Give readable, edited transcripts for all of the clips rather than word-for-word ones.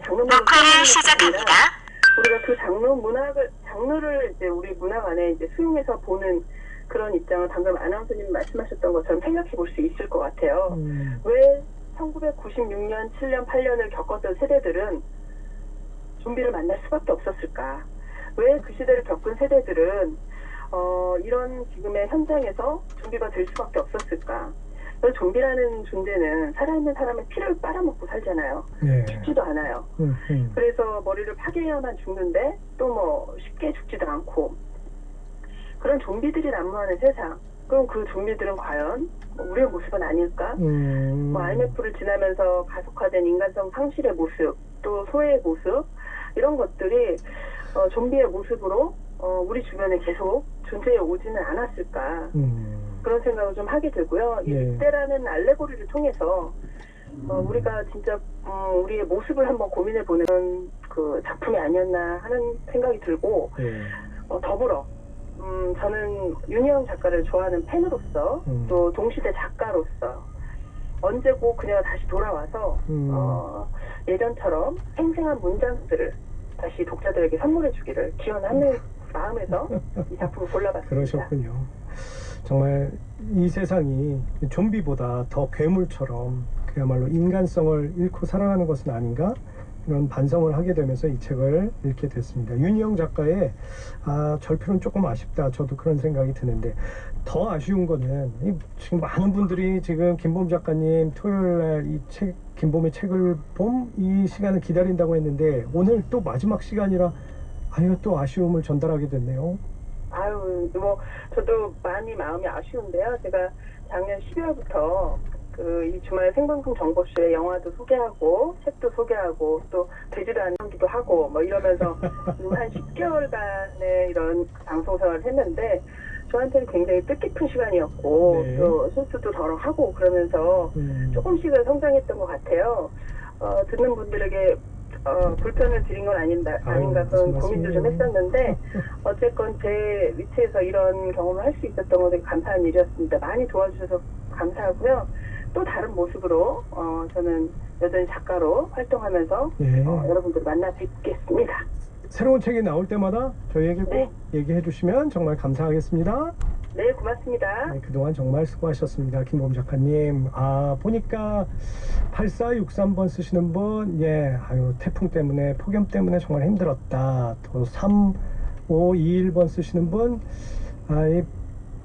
장르문을 녹화를 시작합니다. 우리가 그 장르를 이제 우리 문학 안에 이제 수용해서 보는 그런 입장을 방금 아나운서님이 말씀하셨던 것처럼 생각해 볼 수 있을 것 같아요. 왜 1996년, 7년, 8년을 겪었던 세대들은 좀비를 만날 수밖에 없었을까? 왜 그 시대를 겪은 세대들은 이런 지금의 현장에서 좀비가 될 수밖에 없었을까? 좀비라는 존재는 살아있는 사람의 피를 빨아먹고 살잖아요. 네. 죽지도 않아요. 그래서 머리를 파괴해야만 죽는데 또 뭐 쉽게 죽지도 않고 그런 좀비들이 난무하는 세상. 그럼 그 좀비들은 과연 우리의 모습은 아닐까? 뭐 IMF를 지나면서 가속화된 인간성 상실의 모습, 또 소외의 모습 이런 것들이 좀비의 모습으로 우리 주변에 계속 존재해 오지는 않았을까? 그런 생각을 좀 하게 되고요. 예. 이때라는 알레고리를 통해서 우리가 진짜 우리의 모습을 한번 고민해보는 그 작품이 아니었나 하는 생각이 들고 예. 더불어 저는 윤희영 작가를 좋아하는 팬으로서 또 동시대 작가로서 언제고 그녀가 다시 돌아와서 예전처럼 생생한 문장들을 다시 독자들에게 선물해 주기를 기원하는 마음에서 이 작품을 골라봤습니다. 그러셨군요. 정말 이 세상이 좀비보다 더 괴물처럼 그야말로 인간성을 잃고 살아가는 것은 아닌가? 이런 반성을 하게 되면서 이 책을 읽게 됐습니다. 윤희영 작가의 절필은 조금 아쉽다. 저도 그런 생각이 드는데 더 아쉬운 거는 지금 많은 분들이 지금 김봄 작가님 토요일날 이 책 김봄의 책을 이 시간을 기다린다고 했는데 오늘 또 마지막 시간이라 또 아쉬움을 전달하게 됐네요. 뭐 저도 많이 마음이 아쉬운데요. 제가 작년 12월부터 이 주말 생방송 정보쇼에 영화도 소개하고 책도 소개하고 또 되지도 않은 기도 하고 뭐 이러면서 한 10개월간의 이런 방송 생활을 했는데 저한테는 굉장히 뜻깊은 시간이었고 네. 또 실수도 덜어 하고 그러면서 조금씩은 성장했던 것 같아요. 듣는 분들에게 불편을 드린 건 아닌가 그런 고민도 좀 했었는데 어쨌건 제 위치에서 이런 경험을 할 수 있었던 건 되게 감사한 일이었습니다. 많이 도와주셔서 감사하고요. 또 다른 모습으로 저는 여전히 작가로 활동하면서 여러분들 만나 뵙겠습니다. 새로운 책이 나올 때마다 저희에게 꼭 얘기해 주시면 정말 감사하겠습니다. 네, 고맙습니다. 네, 그동안 정말 수고하셨습니다. 김봄 작가님. 보니까 8463번 쓰시는 분, 태풍 때문에, 폭염 때문에 정말 힘들었다. 또 3521번 쓰시는 분, 이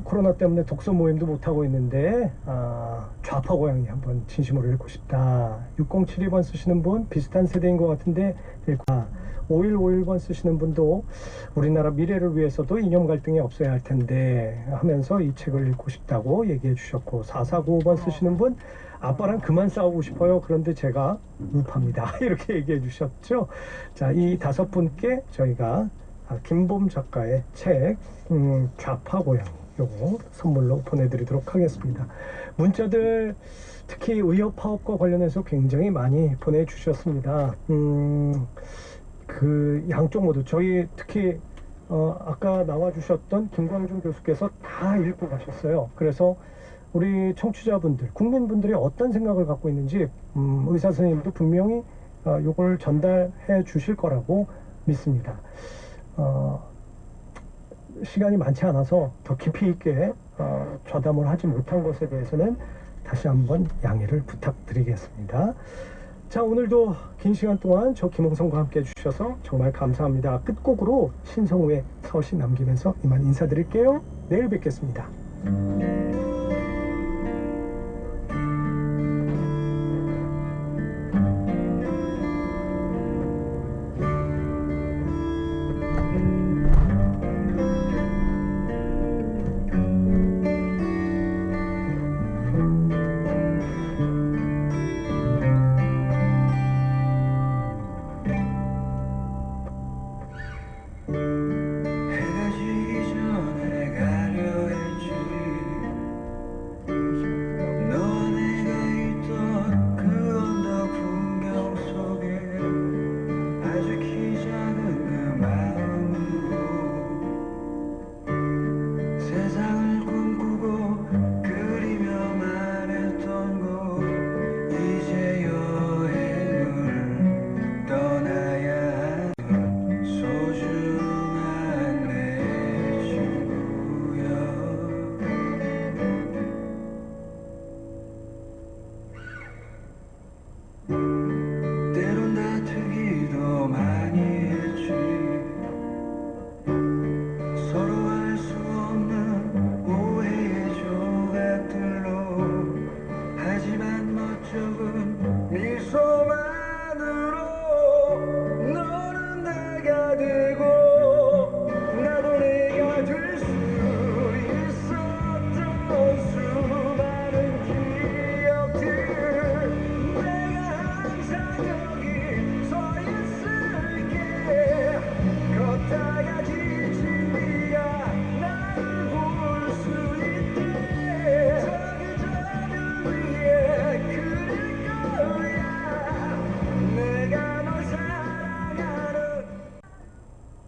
코로나 때문에 독서 모임도 못하고 있는데, 좌파 고양이 한번 진심으로 읽고 싶다. 6072번 쓰시는 분, 비슷한 세대인 것 같은데, 5151번 쓰시는 분도 우리나라 미래를 위해서도 이념 갈등이 없어야 할 텐데 하면서 이 책을 읽고 싶다고 얘기해 주셨고 4495번 쓰시는 분 아빠랑 그만 싸우고 싶어요. 그런데 제가 우파입니다. 이렇게 얘기해 주셨죠. 자, 이 5분께 저희가 김봄 작가의 책 좌파 고양 요거 선물로 보내드리도록 하겠습니다. 문자들 특히 의협 파업과 관련해서 굉장히 많이 보내주셨습니다. 그 양쪽 모두 저희 특히 아까 나와주셨던 김광준 교수께서 다 읽고 가셨어요. 그래서 우리 청취자분들, 국민분들이 어떤 생각을 갖고 있는지 의사 선생님도 분명히 이걸 전달해 주실 거라고 믿습니다. 시간이 많지 않아서 더 깊이 있게 좌담을 하지 못한 것에 대해서는 다시 한번 양해를 부탁드리겠습니다. 자, 오늘도 긴 시간 동안 저 김홍성과 함께 해주셔서 정말 감사합니다. 끝곡으로 신성우의 서시 남기면서 이만 인사드릴게요. 내일 뵙겠습니다. 해가 지기 전에 가려 했지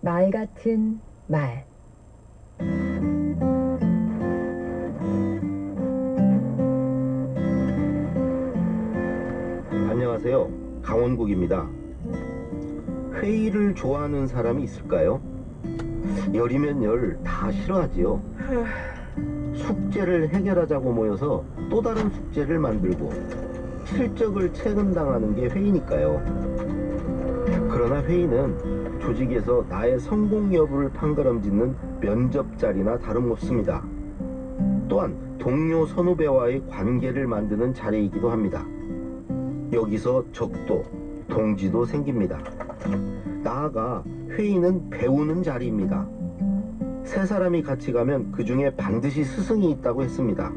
말 같은 말. 안녕하세요. 강원국입니다. 회의를 좋아하는 사람이 있을까요? 열이면 열 다 싫어하지요. 숙제를 해결하자고 모여서 또 다른 숙제를 만들고 실적을 채근당하는 게 회의니까요. 그러나 회의는 조직에서 나의 성공 여부를 판가름짓는 면접 자리나 다름없습니다. 또한 동료 선후배와의 관계를 만드는 자리이기도 합니다. 여기서 적도, 동지도 생깁니다. 나아가 회의는 배우는 자리입니다. 세 사람이 같이 가면 그 중에 반드시 스승이 있다고 했습니다.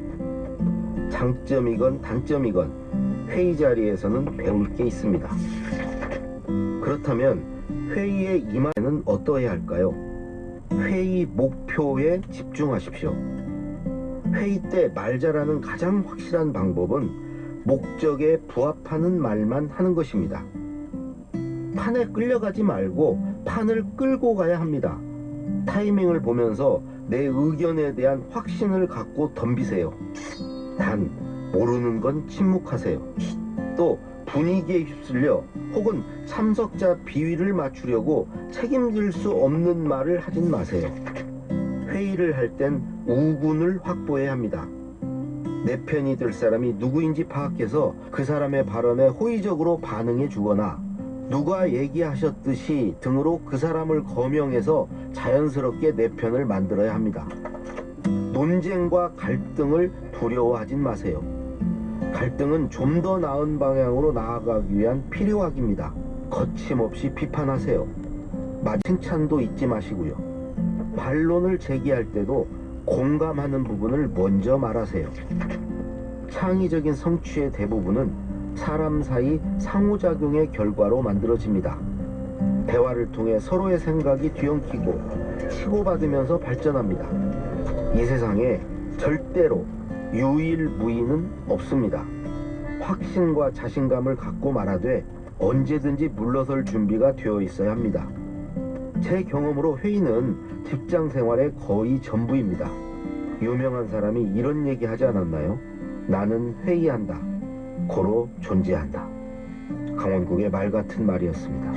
장점이건 단점이건 회의 자리에서는 배울 게 있습니다. 그렇다면 회의에 임하는 어떠해야 할까요? 회의 목표에 집중하십시오. 회의 때 말 잘하는 가장 확실한 방법은 목적에 부합하는 말만 하는 것입니다. 판에 끌려가지 말고 판을 끌고 가야 합니다. 타이밍을 보면서 내 의견에 대한 확신을 갖고 덤비세요. 단, 모르는 건 침묵하세요. 또 분위기에 휩쓸려 혹은 참석자 비위를 맞추려고 책임질 수 없는 말을 하진 마세요. 회의를 할 땐 우군을 확보해야 합니다. 내 편이 될 사람이 누구인지 파악해서 그 사람의 발언에 호의적으로 반응해 주거나 누가 얘기하셨듯이 등으로 그 사람을 거명해서 자연스럽게 내 편을 만들어야 합니다. 논쟁과 갈등을 두려워하진 마세요. 갈등은 좀 더 나은 방향으로 나아가기 위한 필요악입니다. 거침없이 비판하세요. 칭찬도 잊지 마시고요. 반론을 제기할 때도 공감하는 부분을 먼저 말하세요. 창의적인 성취의 대부분은 사람 사이 상호작용의 결과로 만들어집니다. 대화를 통해 서로의 생각이 뒤엉키고 치고받으면서 발전합니다. 이 세상에 절대로 유일무이는 없습니다. 확신과 자신감을 갖고 말하되 언제든지 물러설 준비가 되어 있어야 합니다. 제 경험으로 회의는 직장 생활의 거의 전부입니다. 유명한 사람이 이런 얘기 하지 않았나요? 나는 회의한다. 고로 존재한다. 강원국의 말 같은 말이었습니다.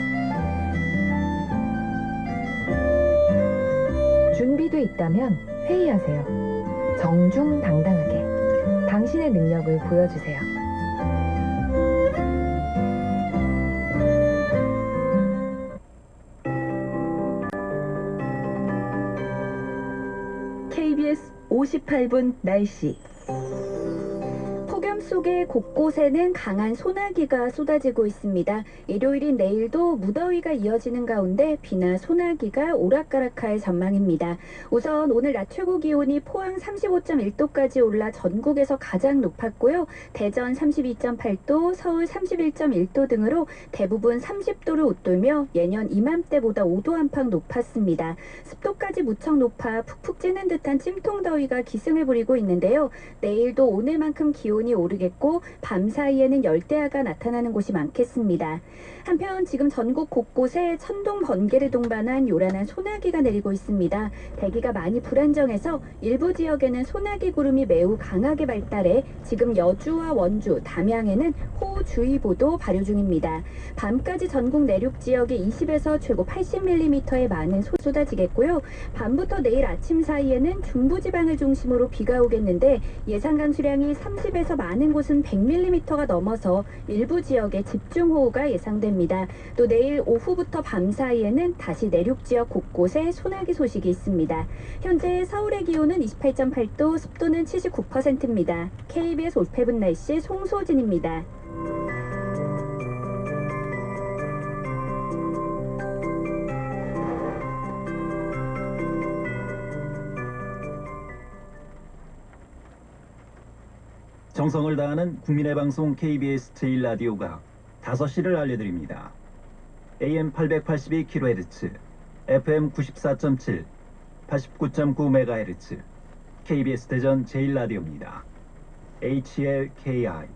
준비돼 있다면 회의하세요. 정중당당하게 당신의 능력을 보여주세요. KBS 58분 날씨. 폭염 속에 곳곳에는 강한 소나기가 쏟아지고 있습니다. 일요일인 내일도 무더위가 이어지는 가운데 비나 소나기가 오락가락할 전망입니다. 우선 오늘 낮 최고 기온이 포항 35.1도까지 올라 전국에서 가장 높았고요. 대전 32.8도, 서울 31.1도 등으로 대부분 30도를 웃돌며 예년 이맘때보다 5도 안팎 높았습니다. 습도까지 무척 높아 푹푹 찌는 듯한 찜통더위가 기승을 부리고 있는데요. 내일도 오늘만큼 기온이 오르겠고 밤 사이에는 열대야가 나타나는 곳이 많겠습니다. 한편 지금 전국 곳곳에 천둥 번개를 동반한 요란한 소나기가 내리고 있습니다. 대기가 많이 불안정해서 일부 지역에는 소나기 구름이 매우 강하게 발달해 지금 여주와 원주, 담양에는 호우주의보도 발효 중입니다. 밤까지 전국 내륙 지역에 20에서 최고 80mm의 많은 쏟아지겠고요. 밤부터 내일 아침 사이에는 중부지방을 중심으로 비가 오겠는데 예상 강수량이 30에서 많은 곳은 100mm가 넘어서 일부 지역에 집중호우가 예상됩니다. 또 내일 오후부터 밤 사이에는 다시 내륙 지역 곳곳에 소나기 소식이 있습니다. 현재 서울의 기온은 28.8도, 습도는 79%입니다. KBS 올패분 날씨 송소진입니다. 정성을 다하는 국민의 방송 KBS 제1라디오가 5시를 알려드립니다. AM 882kHz, FM 94.7, 89.9MHz, KBS 대전 제1라디오입니다. HLKI.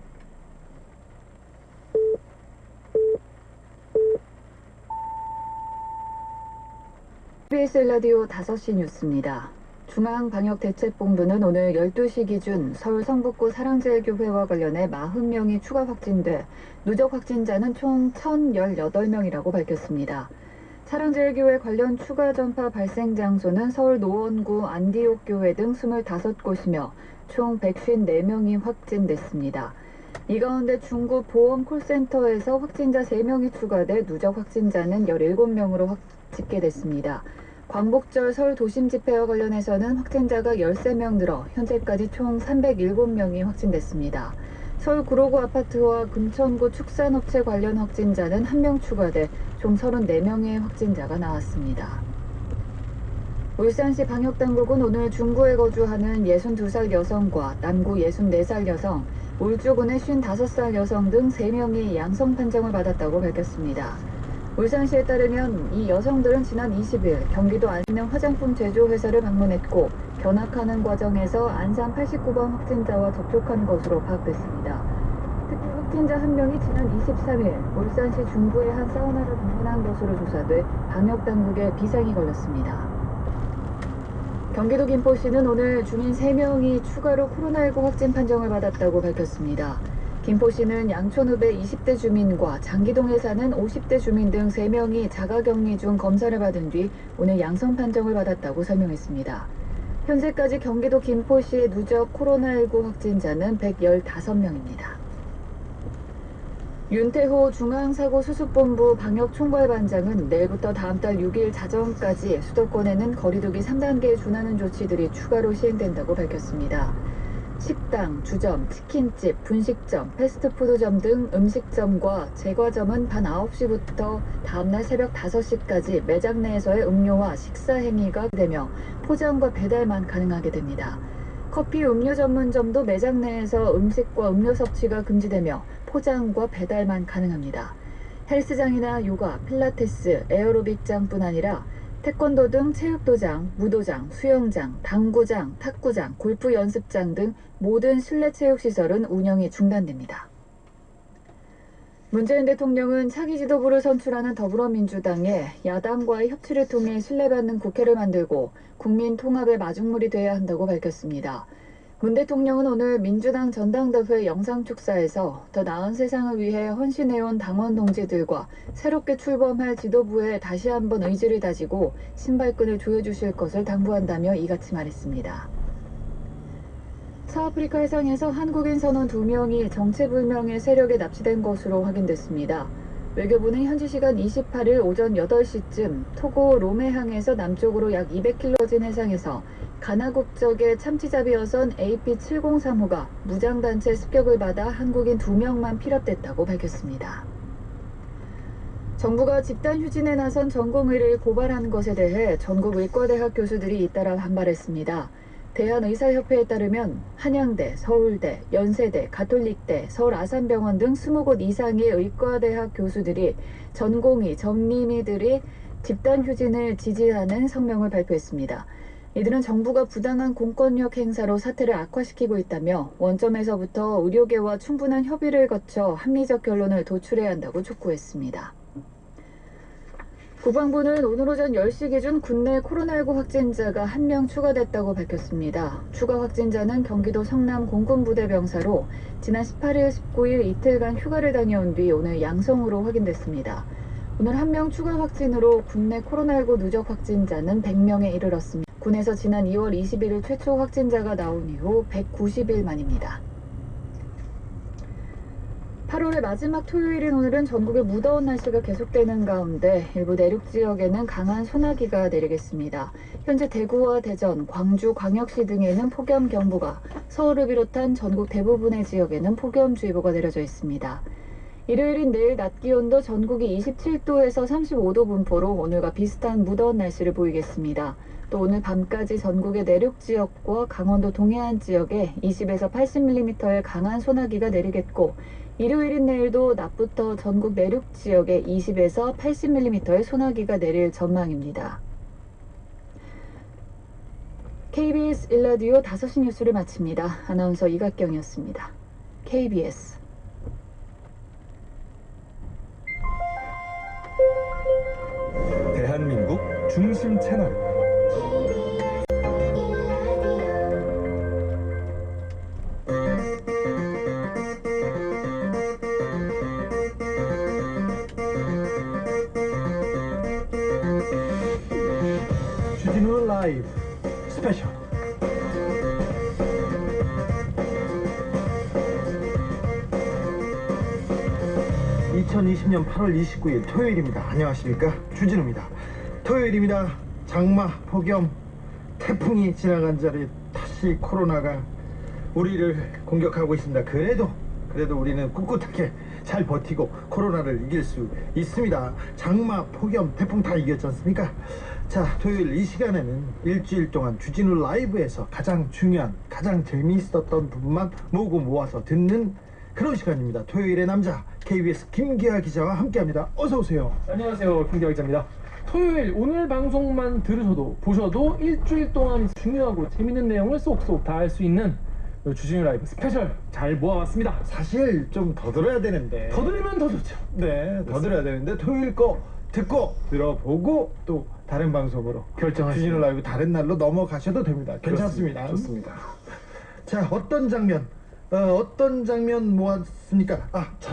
KBS 라디오 5시 뉴스입니다. 중앙방역대책본부는 오늘 12시 기준 서울 성북구 사랑제일교회와 관련해 40명이 추가 확진돼 누적 확진자는 총 1,018명이라고 밝혔습니다. 사랑제일교회 관련 추가 전파 발생 장소는 서울 노원구 안디옥교회 등 25곳이며 총 154명이 확진됐습니다. 이 가운데 중구 보험 콜센터에서 확진자 3명이 추가돼 누적 확진자는 17명으로 집계됐습니다. 광복절 서울 도심 집회와 관련해서는 확진자가 13명 늘어 현재까지 총 307명이 확진됐습니다. 서울 구로구 아파트와 금천구 축산업체 관련 확진자는 1명 추가돼 총 34명의 확진자가 나왔습니다. 울산시 방역당국은 오늘 중구에 거주하는 62살 여성과 남구 64살 여성, 울주군의 55살 여성 등 3명이 양성 판정을 받았다고 밝혔습니다. 울산시에 따르면 이 여성들은 지난 20일 경기도 안산 화장품 제조회사를 방문했고 견학하는 과정에서 안산 89번 확진자와 접촉한 것으로 파악됐습니다. 특히 확진자 1명이 지난 23일 울산시 중구의 한 사우나를 방문한 것으로 조사돼 방역당국에 비상이 걸렸습니다. 경기도 김포시는 오늘 주민 3명이 추가로 코로나19 확진 판정을 받았다고 밝혔습니다. 김포시는 양촌읍의 20대 주민과 장기동에 사는 50대 주민 등 3명이 자가격리 중 검사를 받은 뒤 오늘 양성 판정을 받았다고 설명했습니다. 현재까지 경기도 김포시의 누적 코로나19 확진자는 115명입니다. 윤태호 중앙사고수습본부 방역총괄반장은 내일부터 다음 달 6일 자정까지 수도권에는 거리두기 3단계에 준하는 조치들이 추가로 시행된다고 밝혔습니다. 식당, 주점, 치킨집, 분식점, 패스트푸드점 등 음식점과 제과점은 밤 9시부터 다음날 새벽 5시까지 매장 내에서의 음료와 식사 행위가 되며 포장과 배달만 가능하게 됩니다. 커피, 음료 전문점도 매장 내에서 음식과 음료 섭취가 금지되며 포장과 배달만 가능합니다. 헬스장이나 요가, 필라테스, 에어로빅장뿐 아니라 태권도 등 체육도장, 무도장, 수영장, 당구장, 탁구장, 골프 연습장 등 모든 실내 체육시설은 운영이 중단됩니다. 문재인 대통령은 차기 지도부를 선출하는 더불어민주당에 야당과의 협치를 통해 신뢰받는 국회를 만들고 국민 통합의 마중물이 돼야 한다고 밝혔습니다. 문 대통령은 오늘 민주당 전당대회 영상축사에서 더 나은 세상을 위해 헌신해온 당원 동지들과 새롭게 출범할 지도부에 다시 한번 의지를 다지고 신발끈을 조여주실 것을 당부한다며 이같이 말했습니다. 서아프리카 해상에서 한국인 선원 2명이 정체불명의 세력에 납치된 것으로 확인됐습니다. 외교부는 현지 시간 28일 오전 8시쯤 토고 로메항에서 남쪽으로 약 200km 해상에서 가나 국적의 참치잡이 여선 AP703호가 무장단체 습격을 받아 한국인 2명만 피랍됐다고 밝혔습니다. 정부가 집단 휴진에 나선 전공의를 고발한 것에 대해 전국 의과대학 교수들이 잇따라 반발했습니다. 대한의사협회에 따르면 한양대, 서울대, 연세대, 가톨릭대, 서울 아산병원 등 20곳 이상의 의과대학 교수들이 전공의, 전림의들이 집단 휴진을 지지하는 성명을 발표했습니다. 이들은 정부가 부당한 공권력 행사로 사태를 악화시키고 있다며 원점에서부터 의료계와 충분한 협의를 거쳐 합리적 결론을 도출해야 한다고 촉구했습니다. 국방부는 오늘 오전 10시 기준 국내 코로나19 확진자가 1명 추가됐다고 밝혔습니다. 추가 확진자는 경기도 성남 공군부대 병사로 지난 18일, 19일 이틀간 휴가를 다녀온 뒤 오늘 양성으로 확인됐습니다. 오늘 1명 추가 확진으로 국내 코로나19 누적 확진자는 100명에 이르렀습니다. 군에서 지난 2월 21일 최초 확진자가 나온 이후 190일 만입니다. 8월의 마지막 토요일인 오늘은 전국에 무더운 날씨가 계속되는 가운데 일부 내륙 지역에는 강한 소나기가 내리겠습니다. 현재 대구와 대전, 광주, 광역시 등에는 폭염경보가, 서울을 비롯한 전국 대부분의 지역에는 폭염주의보가 내려져 있습니다. 일요일인 내일 낮 기온도 전국이 27도에서 35도 분포로 오늘과 비슷한 무더운 날씨를 보이겠습니다. 또 오늘 밤까지 전국의 내륙 지역과 강원도 동해안 지역에 20에서 80mm의 강한 소나기가 내리겠고, 일요일인 내일도 낮부터 전국 내륙 지역에 20에서 80mm의 소나기가 내릴 전망입니다. KBS 1라디오 5시 뉴스를 마칩니다. 아나운서 이각경이었습니다. KBS 대한민국 중심 채널. 주진우 라이브 스페셜. (2020년 8월 29일) 토요일입니다. 안녕하십니까, 주진우입니다. 토요일입니다. 장마, 폭염, 태풍이 지나간 자리에 다시 코로나가 우리를 공격하고 있습니다. 그래도 우리는 꿋꿋하게 잘 버티고 코로나를 이길 수 있습니다. 장마, 폭염, 태풍 다 이겼지 않습니까? 자, 토요일 이 시간에는 일주일 동안 주진우 라이브에서 가장 중요한, 가장 재미있었던 부분만 모아서 듣는 그런 시간입니다. 토요일의 남자, KBS 김기아 기자와 함께합니다. 어서 오세요. 안녕하세요, 김기아 기자입니다. 토요일 오늘 방송만 들으셔도 보셔도 일주일 동안 중요하고 재밌는 내용을 쏙쏙 다 알 수 있는 주진우 라이브 스페셜 잘 모아봤습니다. 사실 좀 더 들어야 되는데, 더 들으면 더 좋죠. 네, 더 들어야 되는데 토요일 거 듣고 들어보고 또 다른 방송으로 결정하시죠. 주진우 라이브 다른 날로 넘어가셔도 됩니다. 괜찮습니다. 좋습니다. 자, 어떤 장면 모았습니까?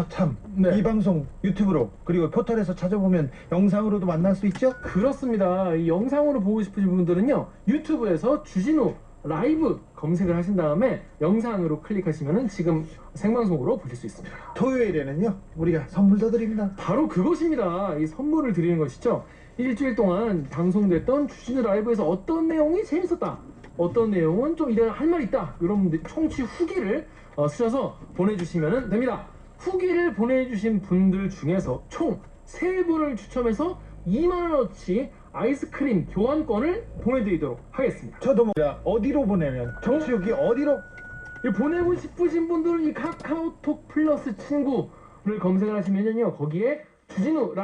참. 네. 이 방송 유튜브로 그리고 포털에서 찾아보면 영상으로도 만날 수 있죠? 그렇습니다. 이 영상으로 보고 싶으신 분들은요, 유튜브에서 주진우 라이브 검색을 하신 다음에 영상으로 클릭하시면 지금 생방송으로 보실 수 있습니다. 토요일에는요, 우리가 선물도 드립니다. 바로 그것입니다. 이 선물을 드리는 것이죠. 일주일 동안 방송됐던 주진우 라이브에서 어떤 내용이 재밌었다, 어떤 내용은 좀 이런 할 말 있다, 이런 청취 후기를 쓰셔서 보내주시면 됩니다. 후기를 보내주신 분들 중에서 총 3분을 추첨해서 2만원어치 아이스크림 교환권을 보내드리도록 하겠습니다. 저도 어디로 보내면, 정치욱이 어디로? 이 보내고 싶으신 분들은 이 카카오톡 플러스 친구를 검색을 하시면요, 거기에 주진우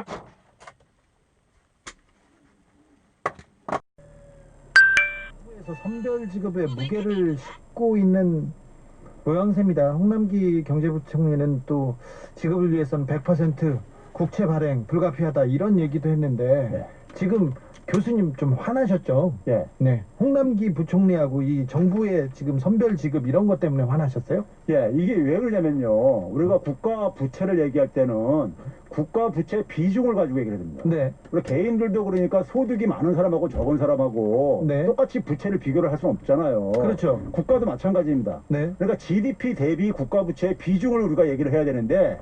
에서 선별 지급의 무게를 싣고 있는 모양새입니다. 홍남기 경제부총리는 또 지급을 위해서는 100% 국채 발행 불가피하다, 이런 얘기도 했는데 지금 교수님 좀 화나셨죠? 네. 홍남기 부총리하고 이 정부의 지금 선별 지급 이런 것 때문에 화나셨어요? 이게 왜 그러냐면요, 우리가 국가 부채를 얘기할 때는 국가 부채 비중을 가지고 얘기를 합니다. 네. 우리 개인들도 그러니까 소득이 많은 사람하고 적은 사람하고 네. 똑같이 부채를 비교를 할 수는 없잖아요. 그렇죠. 국가도 마찬가지입니다. 네. 그러니까 GDP 대비 국가 부채의 비중을 우리가 얘기를 해야 되는데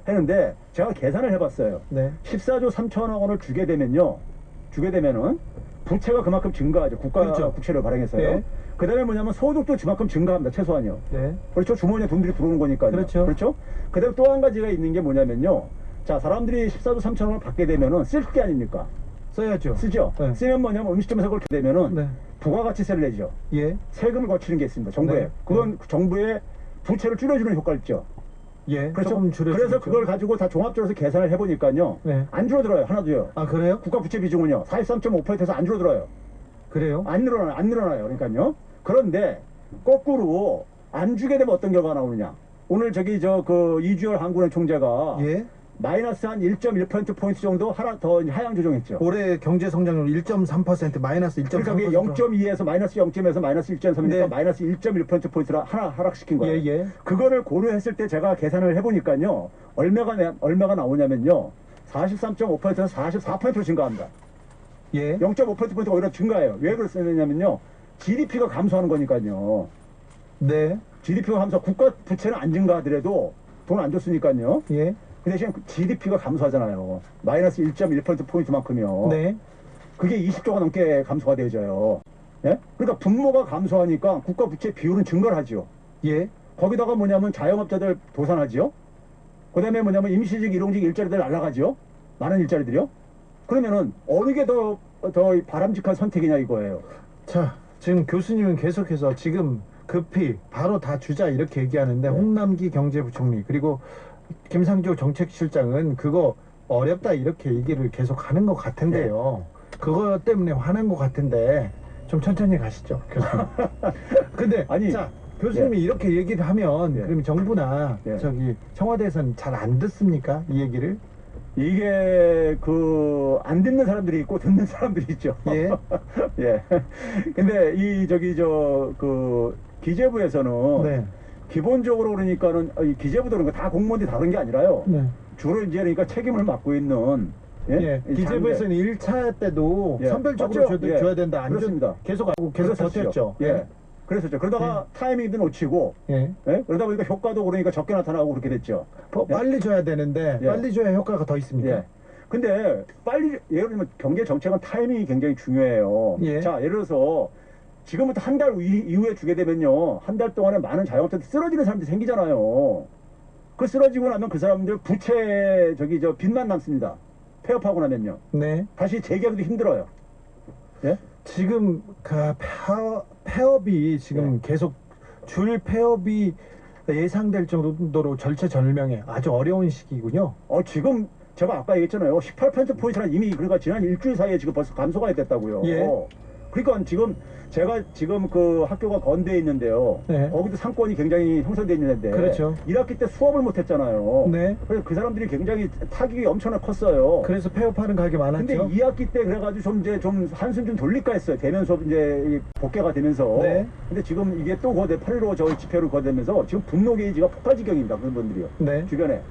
했는데 제가 계산을 해봤어요. 네. 14조 3천억 원을 주게 되면은 부채가 그만큼 증가하죠. 국가 그렇죠. 부채를 발행해서요. 네. 그 다음에 뭐냐면 소득도 그만큼 증가합니다. 최소한요. 네. 그렇죠. 주머니에 돈들이 들어오는 거니까요. 그렇죠. 그 다음에 또 한 가지가 있는 게 뭐냐면요, 자, 사람들이 14조 3천억 원을 받게 되면은 쓸 게 아닙니까? 써야죠. 쓰죠. 네. 쓰면 뭐냐면 음식점에서 그렇게 되면은 부가가치세를 내죠. 세금을 거치는 게 있습니다. 정부에. 네. 그건 정부의 부채를 줄여주는 효과가 있죠. 그렇죠. 조금 줄여주죠. 그래서 그걸 가지고 다 종합적으로 해서 계산을 해보니까요, 안 줄어들어요. 하나도요. 그래요? 국가 부채 비중은요 43.5%에서 안 줄어들어요. 그래요? 안 늘어나요. 그러니까요. 그런데 거꾸로 안 주게 되면 어떤 결과가 나오느냐. 오늘 이주열 한국은행 총재가 마이너스 한 1.1%포인트 정도 더 하향 조정했죠. 올해 경제 성장률 1.3%, 마이너스 1.3%. 그러니까 0.2에서 마이너스 0.에서 마이너스 1.3이니까 마이너스 1.1%포인트를 하나 하락시킨 거예요. 그거를 고려했을 때 제가 계산을 해보니까요, 얼마가 나오냐면요, 43.5%에서 44%로 증가합니다. 0.5%포인트가 오히려 증가해요. 왜 그러냐면요, GDP가 감소하는 거니까요. GDP가 감소, 국가 부채는 안 증가하더라도 돈 안 줬으니까요. 그 대신 GDP가 감소하잖아요. 마이너스 1.1%포인트만큼이요. 그게 20조가 넘게 감소가 되어져요. 그러니까 분모가 감소하니까 국가 부채 비율은 증가를 하죠. 거기다가 뭐냐면 자영업자들 도산하죠. 그 다음에 뭐냐면 임시직, 일용직 일자리들 날아가죠. 많은 일자리들이요. 그러면은 어느 게 더 바람직한 선택이냐 이거예요. 자, 지금 교수님은 계속해서 지금 급히 바로 다 주자 이렇게 얘기하는데, 홍남기 경제부총리 그리고 김상조 정책실장은 그거 어렵다 이렇게 얘기를 계속 하는 것 같은데요. 그거 때문에 화난 것 같은데 좀 천천히 가시죠, 교수님. 근데 자, 교수님이 이렇게 얘기를 하면 그럼 정부나 청와대에서는 잘 안 듣습니까, 이 얘기를? 이게 안 듣는 사람들이 있고 듣는 사람들이 있죠. 예. 예. 근데 기재부에서는 네. 기본적으로 그러니까는 이 기재부도 그런 거 다 공무원들이 다른 게 아니라요. 네. 주로 이제 그러니까 책임을 맡고 있는 예. 이 기재부에서는 1차 때도 예. 선별적으로 맞죠? 예. 줘야 된다. 안 그렇습니다. 계속 하고 계속 그랬었죠. 버텼죠. 예. 그랬었죠. 그러다가 타이밍도 놓치고 예. 예? 그러다 보니까 효과도 그러니까 적게 나타나고 그렇게 됐죠. 예. 빨리 줘야 되는데 예. 빨리 줘야 효과가 더 있습니까? 예. 근데 빨리 예를 들면 경제 정책은 타이밍이 굉장히 중요해요. 예. 자, 예를 들어서 지금부터 한 달 이후에 주게 되면요. 한 달 동안에 많은 자영업자들이 쓰러지는 사람들이 생기잖아요. 그 쓰러지고 나면 그 사람들 부채 빚만 남습니다. 폐업하고 나면요. 네. 다시 재개하기도 힘들어요. 예? 지금 폐업이 지금 계속 줄 폐업이 예상될 정도로 절체절명해 아주 어려운 시기군요. 지금 제가 아까 얘기했잖아요. 18%포인트는 이미 그러니까 지난 일주일 사이에 지금 벌써 감소가 됐다고요. 예. 그러니까 제가 지금 그 학교가 건대에 있는데요. 네. 거기도 상권이 굉장히 형성되어 있는데 그렇죠. 1학기 때 수업을 못 했잖아요. 네. 그래서 그 사람들이 굉장히 타격이 엄청나게 컸어요. 그래서 폐업하는 가게 많았죠. 근데 2학기 때 그래가지고 좀 한숨 좀 돌릴까 했어요. 대면 수업 이제 복귀가 되면서. 네. 근데 지금 이게 또 거대 8.15 집회로 거되면서 지금 분노 게이지가 폭발 지경입니다. 그런 분들이요. 네. 주변에.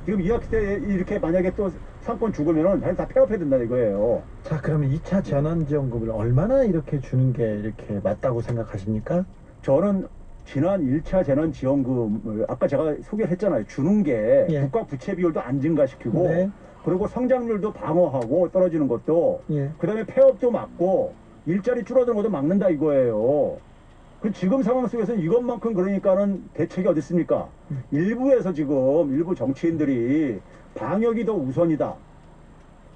지금 2학기 때 이렇게 만약에 또 상권 죽으면은 다 폐업해야 된다 이거예요. 자, 그러면 2차 재난지원금을 얼마나 이렇게 주는 게 이렇게 맞다고 생각하십니까? 저는 지난 1차 재난지원금을 아까 제가 소개를 했잖아요. 주는 게 예. 국가 부채 비율도 안 증가시키고 네. 그리고 성장률도 방어하고 떨어지는 것도 예. 그다음에 폐업도 막고 일자리 줄어드는 것도 막는다 이거예요. 그 지금 상황 속에서는 이것만큼 그러니까는 대책이 어디 있습니까? 일부 정치인들이 방역이 더 우선이다.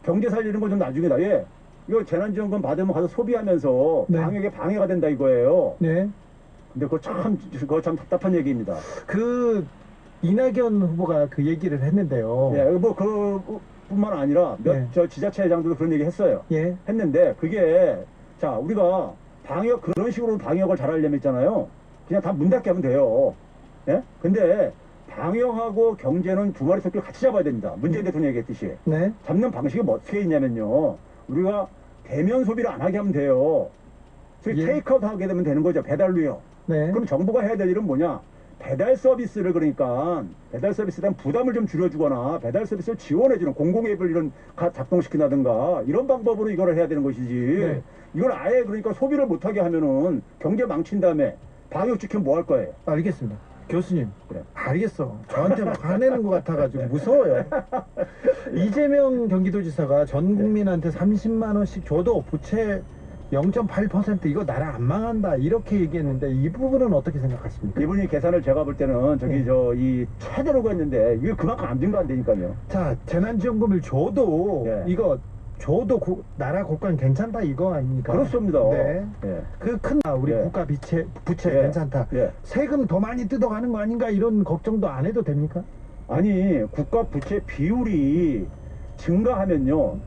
경제 살리는 건 좀 나중이다. 예. 이거 재난지원금 받으면 가서 소비하면서 네. 방역에 방해가 된다 이거예요. 네. 근데 그거 참 답답한 얘기입니다. 이낙연 후보가 그 얘기를 했는데요. 예, 뿐만 아니라 네. 지자체장들도 그런 얘기 했어요. 예. 했는데 그게 자 우리가 그런 식으로 방역을 잘하려면 있잖아요. 그냥 다 문 닫게 하면 돼요. 예? 근데 방역하고 경제는 두 마리 토끼를 같이 잡아야 됩니다. 문재인 대통령이 얘기했듯이. 네. 잡는 방식이 어떻게 있냐면요. 우리가 대면 소비를 안 하게 하면 돼요. 예. 테이크아웃 하게 되면 되는 거죠. 배달로요. 네. 그럼 정부가 해야 될 일은 뭐냐? 배달 서비스에 대한 부담을 좀 줄여주거나 배달 서비스를 지원해주는 공공앱을 작동시킨다든가 이런 방법으로 이걸 해야 되는 것이지. 네. 이걸 아예 그러니까 소비를 못하게 하면은 경제 망친 다음에 방역 지키면 뭐 할 거예요? 알겠습니다. 교수님. 그래. 알겠어. 저한테 화내는 것 같아가지고 무서워요. 이재명 경기도지사가 전 국민한테 30만 원씩 줘도 부채 0.8% 이거 나라 안 망한다 이렇게 얘기했는데 이 부분은 어떻게 생각하십니까? 이분이 계산을 제가 볼 때는 이 최대로가 있는데 이게 그만큼 안 증가한다니까요. 자, 재난지원금을 줘도 예. 이거 줘도 나라 국가는 괜찮다 이거 아닙니까? 그렇습니다. 네. 예. 그 큰 우리 예. 국가 부채 예. 괜찮다. 예. 세금 더 많이 뜯어가는 거 아닌가 이런 걱정도 안 해도 됩니까? 아니 국가 부채 비율이 증가하면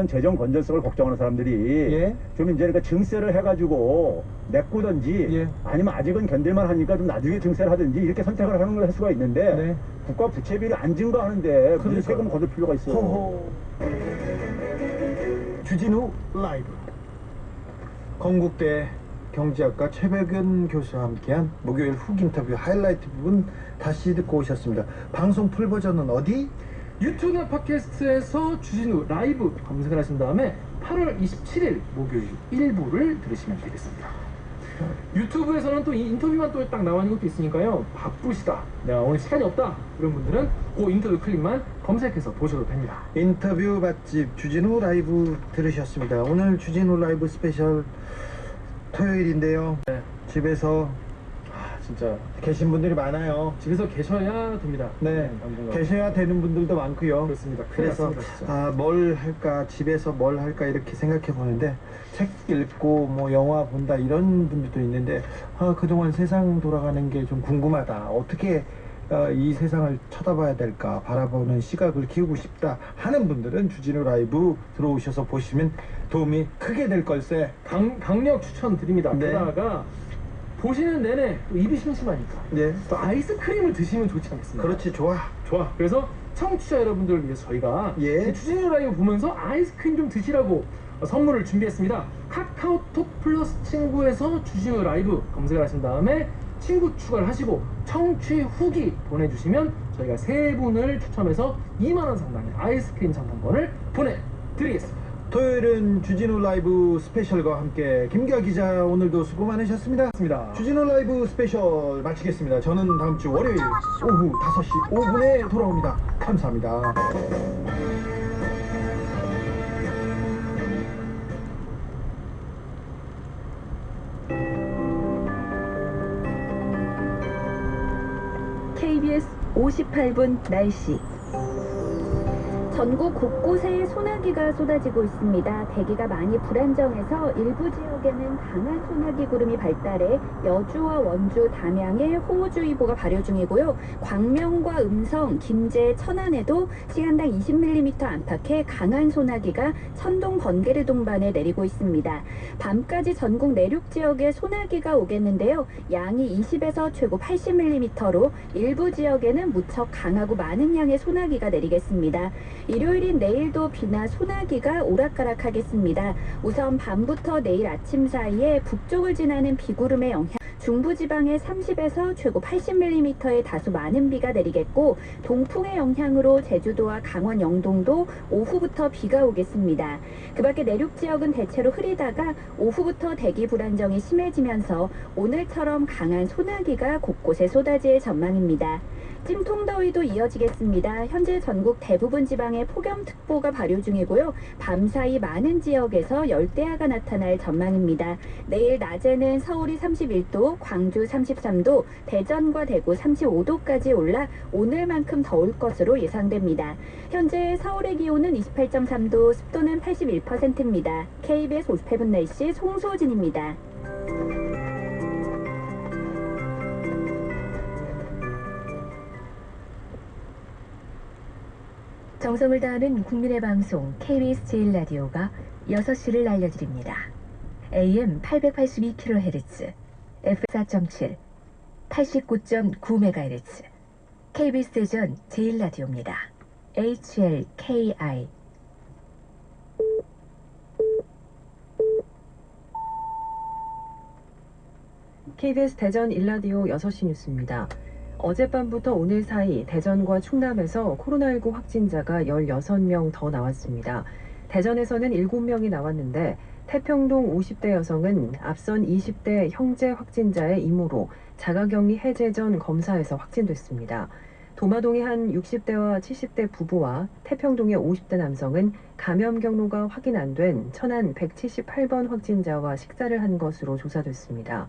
재정 건전성을 걱정하는 사람들이 예. 좀 이제 그러니까 증세를 해가지고 메꾸든지 예. 아니면 아직은 견딜만 하니까 좀 나중에 증세를 하든지 이렇게 선택을 하는 걸 할 수가 있는데 네. 국가 부채 비율이 안 증가하는데 무슨 세금 거둘 필요가 있어요. 호호. 주진우 라이브 건국대 경제학과 최백은 교수와 함께한 목요일 훅 인터뷰 하이라이트 부분 다시 듣고 오셨습니다. 방송 풀 버전은 어디? 유튜브나 팟캐스트에서 주진우 라이브 검색을 하신 다음에 8월 27일 목요일 1부를 들으시면 되겠습니다. 유튜브에서는 또 이 인터뷰만 또 딱 나와 있는 것도 있으니까요. 바쁘시다, 내가 오늘 시간이 없다 그런 분들은 그 인터뷰 클립만 검색해서 보셔도 됩니다. 인터뷰 맛집 주진우 라이브 들으셨습니다. 오늘 주진우 라이브 스페셜 토요일인데요. 네. 집에서 진짜 계신 분들이 많아요. 집에서 계셔야 됩니다. 네, 당분간. 계셔야 되는 분들도 많고요. 그렇습니다. 큰일 그래서 났습니다, 진짜. 뭘 할까, 집에서 뭘 할까 이렇게 생각해 보는데 책 읽고 뭐 영화 본다 이런 분들도 있는데 그동안 세상 돌아가는 게 좀 궁금하다. 어떻게 이 세상을 쳐다봐야 될까, 바라보는 시각을 키우고 싶다 하는 분들은 주진우 라이브 들어오셔서 보시면 도움이 크게 될 걸세. 강력 추천드립니다. 네. 게다가 보시는 내내 또 입이 심심하니까 네. 또 아이스크림을 드시면 좋지 않겠습니까? 그렇지, 좋아. 좋아. 그래서 청취자 여러분들을 위해서 저희가 예. 주진우 라이브 보면서 아이스크림 좀 드시라고 선물을 준비했습니다. 카카오톡 플러스 친구에서 주진우 라이브 검색을 하신 다음에 친구 추가를 하시고 청취 후기 보내주시면 저희가 3분을 추첨해서 2만 원 상당의 아이스크림 상품권을 보내드리겠습니다. 토요일은 주진우 라이브 스페셜과 함께 김기아 기자 오늘도 수고 많으셨습니다. 주진우 라이브 스페셜 마치겠습니다. 저는 다음 주 월요일 오후 5시 5분에 돌아옵니다. 감사합니다. KBS 58분 날씨. 전국 곳곳에 소나기가 쏟아지고 있습니다. 대기가 많이 불안정해서 일부 지역에는 강한 소나기 구름이 발달해 여주와 원주, 담양에 호우주의보가 발효 중이고요. 광명과 음성, 김제, 천안에도 시간당 20mm 안팎의 강한 소나기가 천동, 번개를 동반해 내리고 있습니다. 밤까지 전국 내륙 지역에 소나기가 오겠는데요. 양이 20에서 최고 80mm로 일부 지역에는 무척 강하고 많은 양의 소나기가 내리겠습니다. 일요일인 내일도 비나 소나기가 오락가락하겠습니다. 우선 밤부터 내일 아침 사이에 북쪽을 지나는 비구름의 영향, 중부지방에 30에서 최고 80mm의 다소 많은 비가 내리겠고 동풍의 영향으로 제주도와 강원 영동도 오후부터 비가 오겠습니다. 그 밖에 내륙 지역은 대체로 흐리다가 오후부터 대기 불안정이 심해지면서 오늘처럼 강한 소나기가 곳곳에 쏟아질 전망입니다. 찜통더위도 이어지겠습니다. 현재 전국 대부분 지방에 폭염특보가 발효 중이고요. 밤사이 많은 지역에서 열대야가 나타날 전망입니다. 내일 낮에는 서울이 31도, 광주 33도, 대전과 대구 35도까지 올라 오늘만큼 더울 것으로 예상됩니다. 현재 서울의 기온은 28.3도, 습도는 81%입니다. KBS 58분 날씨 송소진입니다. 정성을 다하는 국민의 방송 KBS 제일라디오가 6시를 알려드립니다. AM 882kHz, FM 4.7, 89.9MHz, KBS 대전 제일라디오입니다. HLKI. KBS 대전 일라디오 6시 뉴스입니다. 어젯밤부터 오늘 사이 대전과 충남에서 코로나19 확진자가 16명 더 나왔습니다. 대전에서는 7명이 나왔는데 태평동 50대 여성은 앞선 20대 형제 확진자의 이모로 자가격리 해제 전 검사에서 확진됐습니다. 도마동의 한 60대와 70대 부부와 태평동의 50대 남성은 감염 경로가 확인 안 된 천안 178번 확진자와 식사를 한 것으로 조사됐습니다.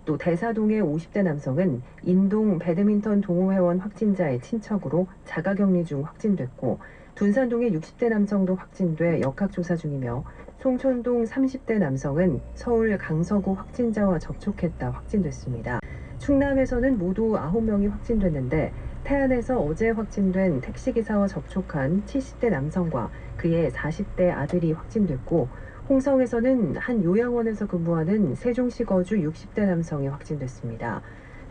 또 대사동의 50대 남성은 인동 배드민턴 동호회원 확진자의 친척으로 자가격리 중 확진됐고 둔산동의 60대 남성도 확진돼 역학조사 중이며 송촌동 30대 남성은 서울 강서구 확진자와 접촉했다 확진됐습니다. 충남에서는 모두 9명이 확진됐는데 태안에서 어제 확진된 택시기사와 접촉한 70대 남성과 그의 40대 아들이 확진됐고 홍성에서는 한 요양원에서 근무하는 세종시 거주 60대 남성이 확진됐습니다.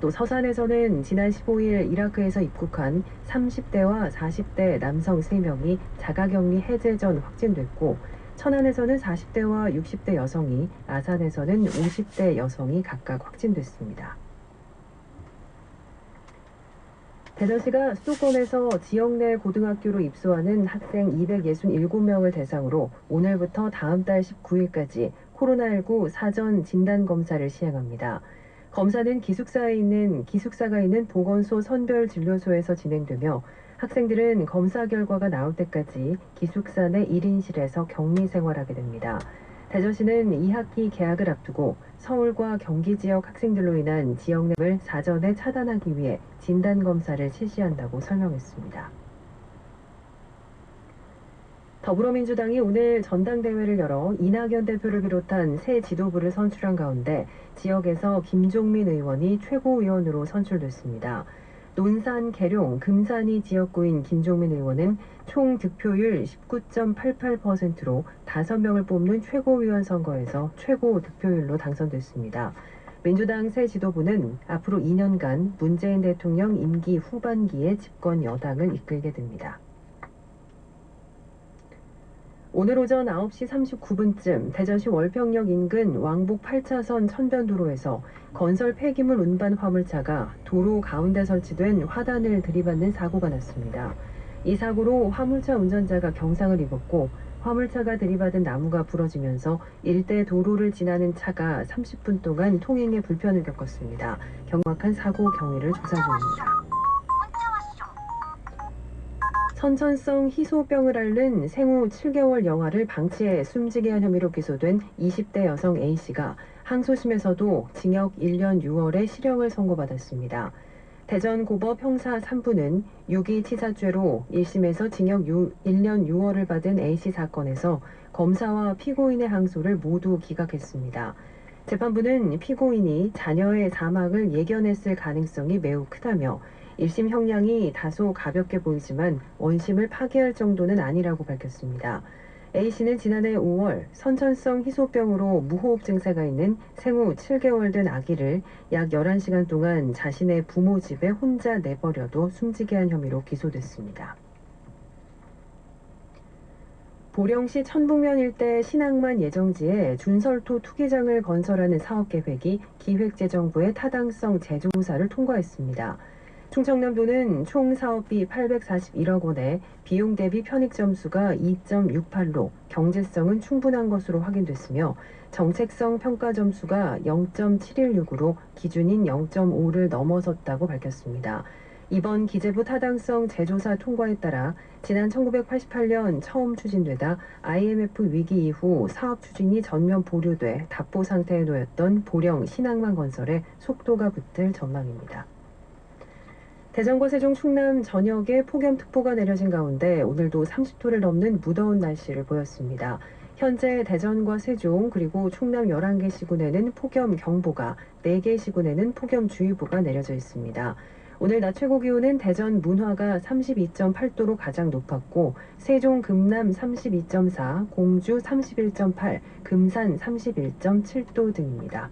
또 서산에서는 지난 15일 이라크에서 입국한 30대와 40대 남성 3명이 자가격리 해제 전 확진됐고 천안에서는 40대와 60대 여성이, 아산에서는 50대 여성이 각각 확진됐습니다. 대전시가 수도권에서 지역 내 고등학교로 입소하는 학생 267명을 대상으로 오늘부터 다음 달 19일까지 코로나19 사전 진단검사를 시행합니다. 검사는 기숙사가 있는 보건소 선별진료소에서 진행되며 학생들은 검사 결과가 나올 때까지 기숙사 내 1인실에서 격리 생활하게 됩니다. 대전시는 2학기 개학을 앞두고 서울과 경기 지역 학생들로 인한 지역 내를 사전에 차단하기 위해 진단검사를 실시한다고 설명했습니다. 더불어민주당이 오늘 전당대회를 열어 이낙연 대표를 비롯한 새 지도부를 선출한 가운데 지역에서 김종민 의원이 최고위원으로 선출됐습니다. 논산, 계룡, 금산이 지역구인 김종민 의원은 총 득표율 19.88%로 5명을 뽑는 최고위원 선거에서 최고 득표율로 당선됐습니다. 민주당 새 지도부는 앞으로 2년간 문재인 대통령 임기 후반기에 집권 여당을 이끌게 됩니다. 오늘 오전 9시 39분쯤 대전시 월평역 인근 왕복 8차선 천변도로에서 건설 폐기물 운반 화물차가 도로 가운데 설치된 화단을 들이받는 사고가 났습니다. 이 사고로 화물차 운전자가 경상을 입었고 화물차가 들이받은 나무가 부러지면서 일대 도로를 지나는 차가 30분 동안 통행에 불편을 겪었습니다. 경악한 사고 경위를 조사 중입니다. 선천성 희소병을 앓는 생후 7개월 영아를 방치해 숨지게 한 혐의로 기소된 20대 여성 A씨가 항소심에서도 징역 1년 6월에 실형을 선고받았습니다. 대전고법 형사 3부는 유기치사죄로 1심에서 징역 1년 6월을 받은 A씨 사건에서 검사와 피고인의 항소를 모두 기각했습니다. 재판부는 피고인이 자녀의 사망을 예견했을 가능성이 매우 크다며 1심 형량이 다소 가볍게 보이지만 원심을 파기할 정도는 아니라고 밝혔습니다. A씨는 지난해 5월 선천성 희소병으로 무호흡 증세가 있는 생후 7개월 된 아기를 약 11시간 동안 자신의 부모 집에 혼자 내버려둬 숨지게 한 혐의로 기소됐습니다. 보령시 천북면 일대 신항만 예정지에 준설토 투기장을 건설하는 사업계획이 기획재정부의 타당성 재조사를 통과했습니다. 충청남도는 총 사업비 841억 원에 비용 대비 편익 점수가 2.68로 경제성은 충분한 것으로 확인됐으며 정책성 평가 점수가 0.716으로 기준인 0.5를 넘어섰다고 밝혔습니다. 이번 기재부 타당성 재조사 통과에 따라 지난 1988년 처음 추진되다 IMF 위기 이후 사업 추진이 전면 보류돼 답보 상태에 놓였던 보령 신항만 건설에 속도가 붙을 전망입니다. 대전과 세종, 충남 전역에 폭염특보가 내려진 가운데 오늘도 30도를 넘는 무더운 날씨를 보였습니다. 현재 대전과 세종 그리고 충남 11개 시군에는 폭염경보가, 4개 시군에는 폭염주의보가 내려져 있습니다. 오늘 낮 최고 기온은 대전 문화가 32.8도로 가장 높았고 세종 금남 32.4, 공주 31.8, 금산 31.7도 등입니다.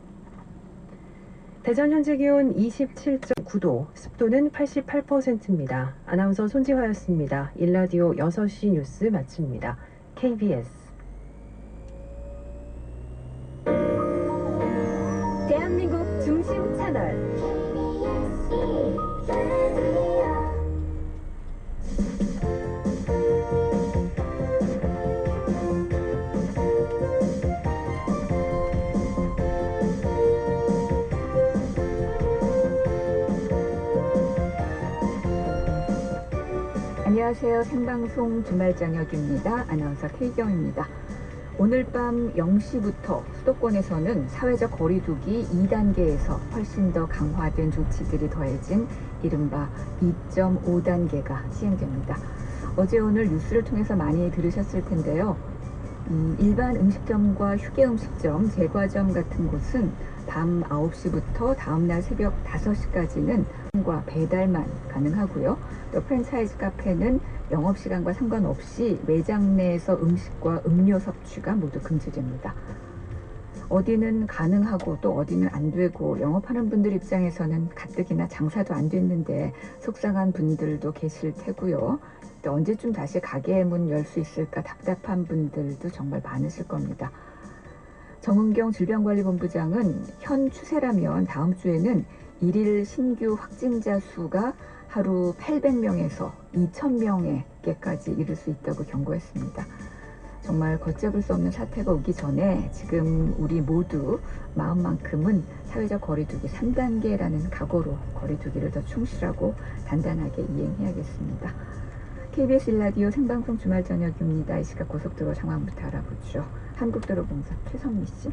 대전 현재 기온 27.9도, 습도는 88%입니다. 아나운서 손지화였습니다. 일라디오 6시 뉴스 마칩니다. KBS 대한민국 중심 채널 안녕하세요. 생방송 주말 저녁입니다. 아나운서 태경입니다. 오늘 밤 0시부터 수도권에서는 사회적 거리두기 2단계에서 훨씬 더 강화된 조치들이 더해진 이른바 2.5단계가 시행됩니다. 어제 오늘 뉴스를 통해서 많이 들으셨을 텐데요. 일반 음식점과 휴게 음식점, 제과점 같은 곳은 밤 9시부터 다음날 새벽 5시까지는 배달만 가능하고요. 또 프랜차이즈 카페는 영업시간과 상관없이 매장 내에서 음식과 음료 섭취가 모두 금지됩니다. 어디는 가능하고 또 어디는 안 되고 영업하는 분들 입장에서는 가뜩이나 장사도 안 됐는데 속상한 분들도 계실 테고요. 또 언제쯤 다시 가게 문 열 수 있을까 답답한 분들도 정말 많으실 겁니다. 정은경 질병관리본부장은 현 추세라면 다음 주에는 일일 신규 확진자 수가 하루 800명에서 2000명에게까지 이를 수 있다고 경고했습니다. 정말 걷잡을 수 없는 사태가 오기 전에 지금 우리 모두 마음만큼은 사회적 거리두기 3단계라는 각오로 거리두기를 더 충실하고 단단하게 이행해야겠습니다. KBS 일라디오 생방송 주말 저녁입니다. 이 시각 고속도로 상황부터 알아보죠. 한국도로공사 최선미 씨.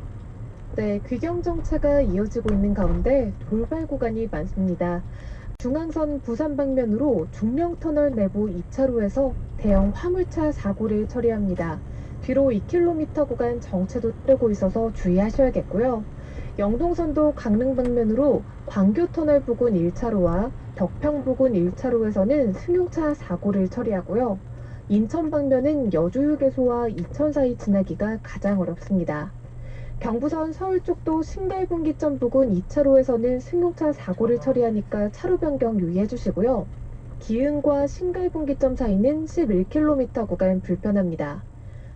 네, 귀경 정차가 이어지고 있는 가운데 돌발 구간이 많습니다. 중앙선 부산 방면으로 중령터널 내부 2차로에서 대형 화물차 사고를 처리합니다. 뒤로 2km 구간 정체도 따르고 있어서 주의하셔야겠고요. 영동선도 강릉 방면으로 광교터널 부근 1차로와 덕평 부근 1차로에서는 승용차 사고를 처리하고요. 인천 방면은 여주휴게소와 이천 사이 지나기가 가장 어렵습니다. 경부선 서울 쪽도 신갈분기점 부근 2차로에서는 승용차 사고를 처리하니까 차로 변경 유의해 주시고요. 기흥과 신갈분기점 사이는 11km 구간 불편합니다.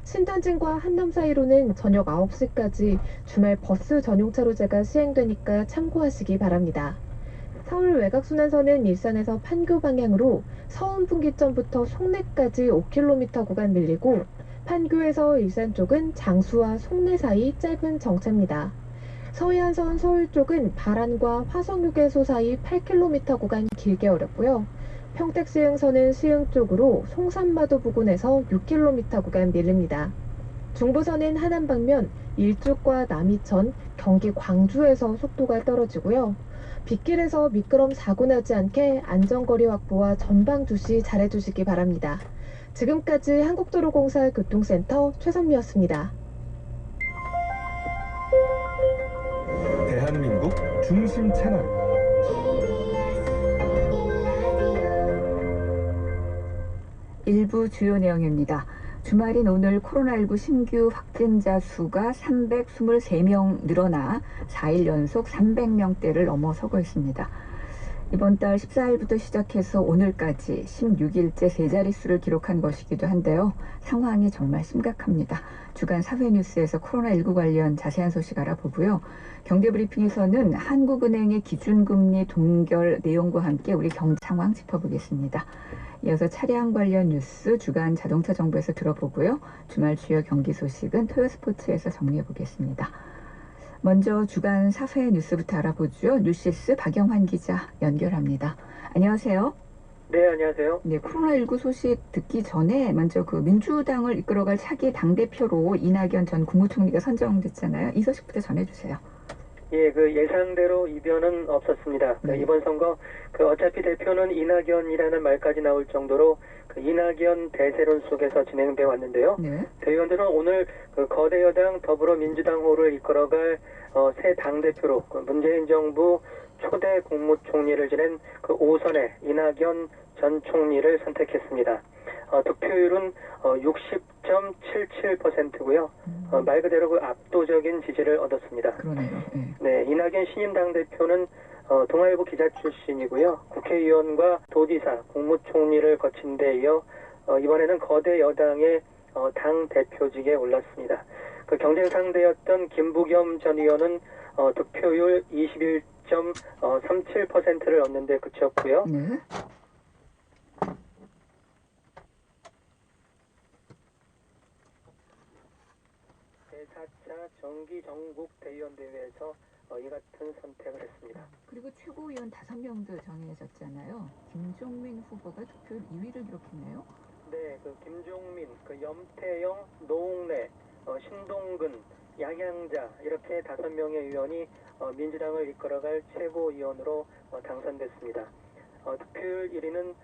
신탄진과 한남 사이로는 저녁 9시까지 주말 버스 전용 차로제가 시행되니까 참고하시기 바랍니다. 서울 외곽순환선은 일산에서 판교 방향으로 서운분기점부터 송내까지 5km 구간 밀리고 판교에서 일산 쪽은 장수와 송내 사이 짧은 정체입니다. 서해안선 서울 쪽은 바란과 화성휴게소 사이 8km 구간 길게 어렵고요. 평택시흥선은 시흥 쪽으로 송산마도 부근에서 6km 구간 밀립니다. 중부선은 하남 방면 일죽과 남이천, 경기 광주에서 속도가 떨어지고요. 빗길에서 미끄럼 사고 나지 않게 안전거리 확보와 전방 주시 잘해주시기 바랍니다. 지금까지 한국도로공사 교통센터 최선미였습니다. 대한민국 중심 채널 일부 주요 내용입니다. 주말인 오늘 코로나19 신규 확진자 수가 323명 늘어나 4일 연속 300명대를 넘어서고 있습니다. 이번 달 14일부터 시작해서 오늘까지 16일째 세 자릿수를 기록한 것이기도 한데요. 상황이 정말 심각합니다. 주간 사회뉴스에서 코로나19 관련 자세한 소식 알아보고요. 경제브리핑에서는 한국은행의 기준금리 동결 내용과 함께 우리 경제 상황 짚어보겠습니다. 이어서 차량 관련 뉴스 주간 자동차 정보에서 들어보고요. 주말 주요 경기 소식은 토요스포츠에서 정리해보겠습니다. 먼저 주간 사회 뉴스부터 알아보죠. 뉴시스 박영환 기자 연결합니다. 안녕하세요. 네, 안녕하세요. 네, 코로나19 소식 듣기 전에 먼저 그 민주당을 이끌어갈 차기 당대표로 이낙연 전 국무총리가 선정됐잖아요. 이 소식부터 전해주세요. 예, 그 예상대로 이변은 없었습니다. 이번 선거 어차피 대표는 이낙연이라는 말까지 나올 정도로 이낙연 대세론 속에서 진행돼 왔는데요. 네. 대의원들은 오늘 거대 여당 더불어민주당호를 이끌어갈 새 당대표로 문재인 정부 초대 국무총리를 지낸 5선의 이낙연 전 총리를 선택했습니다. 득표율은 60.77%고요. 말 그대로 압도적인 지지를 얻었습니다. 그러네요. 네, 이낙연 신임 당대표는 동아일보 기자 출신이고요. 국회의원과 도지사, 국무총리를 거친 데 이어 이번에는 거대 여당의 당 대표직에 올랐습니다. 경쟁 상대였던 김부겸 전 의원은 득표율 21.37%를 얻는 데 그쳤고요. 네. 제4차 정기전국 대의원대회에서 이 같은 선택을 했습니다. 그리고 최고위원 5명도 정해졌잖아요. 김종민 후보가 득표율 2위를 기록했네요. 네, 김종민, 염태영, 노웅래, 신동근, 양양자 이렇게 5명의 의원이 민주당을 이끌어갈 최고위원으로 당선됐습니다. 득표율 1위는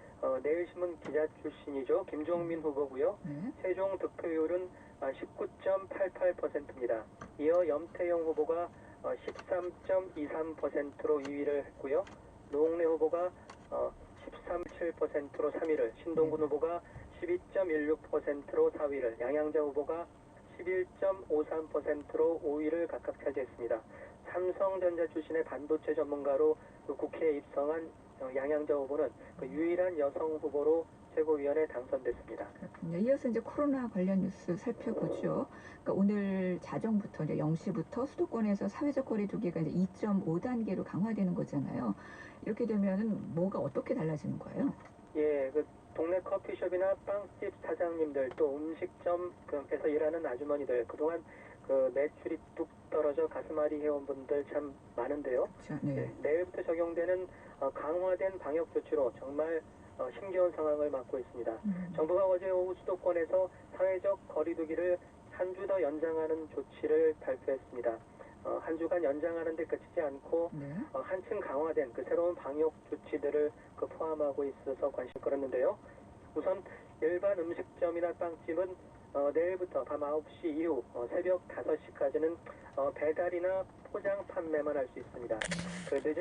내일신문 기자 출신이죠. 김종민 후보고요. 최종 득표율은 19.88%입니다. 이어 염태영 후보가 13.23%로 2위를 했고요. 노웅래 후보가 13.7%로 3위를, 신동근 후보가 12.16%로 4위를, 양양자 후보가 11.53%로 5위를 각각 차지했습니다. 삼성전자 출신의 반도체 전문가로 국회에 입성한 양양자 후보는 유일한 여성 후보로 최고위원에 당선됐습니다. 그렇군요. 이어서 이제 코로나 관련 뉴스 살펴보죠. 오늘 자정부터 이제 0시부터 수도권에서 사회적 거리두기가 이제 2.5단계로 강화되는 거잖아요. 이렇게 되면은 뭐가 어떻게 달라지는 거예요? 예, 동네 커피숍이나 빵집 사장님들 또 음식점에서 일하는 아주머니들 그동안 매출이 뚝 떨어져 가슴앓이 해온 분들 참 많은데요. 네. 내일부터 적용되는 강화된 방역 조치로 정말 힘겨운 상황을 맞고 있습니다. 정부가 어제 오후 수도권에서 사회적 거리두기를 한 주 더 연장하는 조치를 발표했습니다. 한 주간 연장하는 데 그치지 않고 한층 강화된 새로운 방역 조치들을 포함하고 있어서 관심 끌었는데요. 우선 일반 음식점이나 빵집은 내일부터 밤 9시 이후 새벽 5시까지는 배달이나 포장 판매만 할 수 있습니다. 늦은